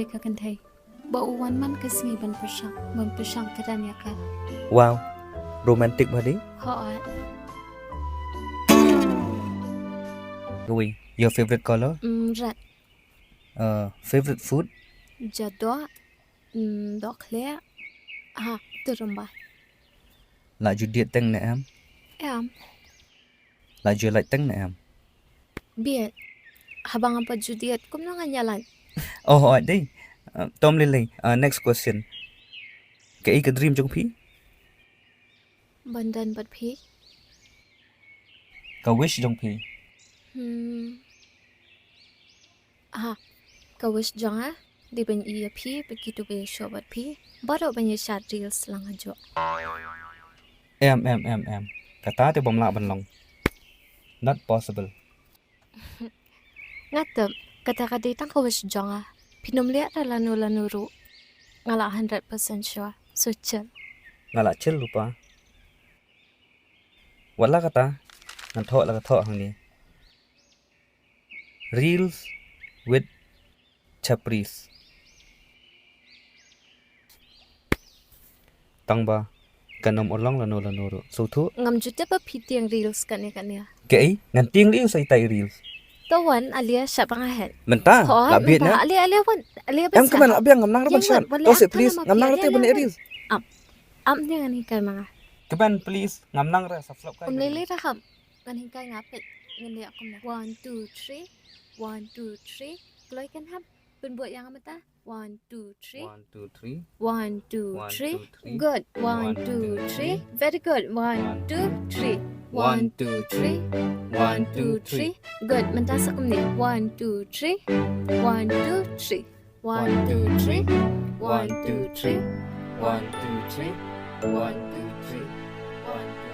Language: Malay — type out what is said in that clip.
mereka kan thầy. Bộ one man cái gì bên persang cái đàn nhạc à. Wow, romantic ba đi. Họ Rồi, your favorite color? red. Favorite food? Giờ đó đó clear. Từ rồng bài. Lại du điện tăng nè em. Em Lại du lại tăng nè em. biết. Habang apa judiat kum na nga nyalan. Oh, hỏi đi. Tom Lily, next question. Cái dream trong phí? Bandan bat phi. Cái wish trong phí? Ka wish jong ah. Di ban iya phi begitu be show bat phi. Baru banyak shot reels lang ajo. Em. Kata tu bom lak ban long. Not possible. Ngatem kata ka ditang ka wish jong ah. Pinum liat lanu ru. Ngala 100% sure. So chill. Ngalak chill lupa. Wala kata. Nantok lah katok hang ni. Reels with chapris. Tang ba. Kanom orlong lanu ru. So tu. Ngam juta pa phi tiang reels kan ya. Cái ngan tiếng liu sai tai reels. Tawan alia siya pangahen. Mentah. Lak biet na. Alia wan. Alia Em keman lak biang ngam nang ban shan. Oh say please ngam nang rate bani reels. Am dia ngani kai mga. Keman please ngam nang ra subscribe kai. Lili raham. Ngani kai ngapit. Ngani aku na. 1 2 3. 1 2 3. Kloy kan ham. Buat yang apa ta? 1 2 3. 1 2 3. 1 2 3. Good. 1 2 3. Very good. 1 2 3. 1 2 3. 1 2 3. Good. Mentas aku ni. 1 2 3. 1 2 3. 1 2 3. 1 2 3. 1 2 3. 1 2 3. 1 2 3.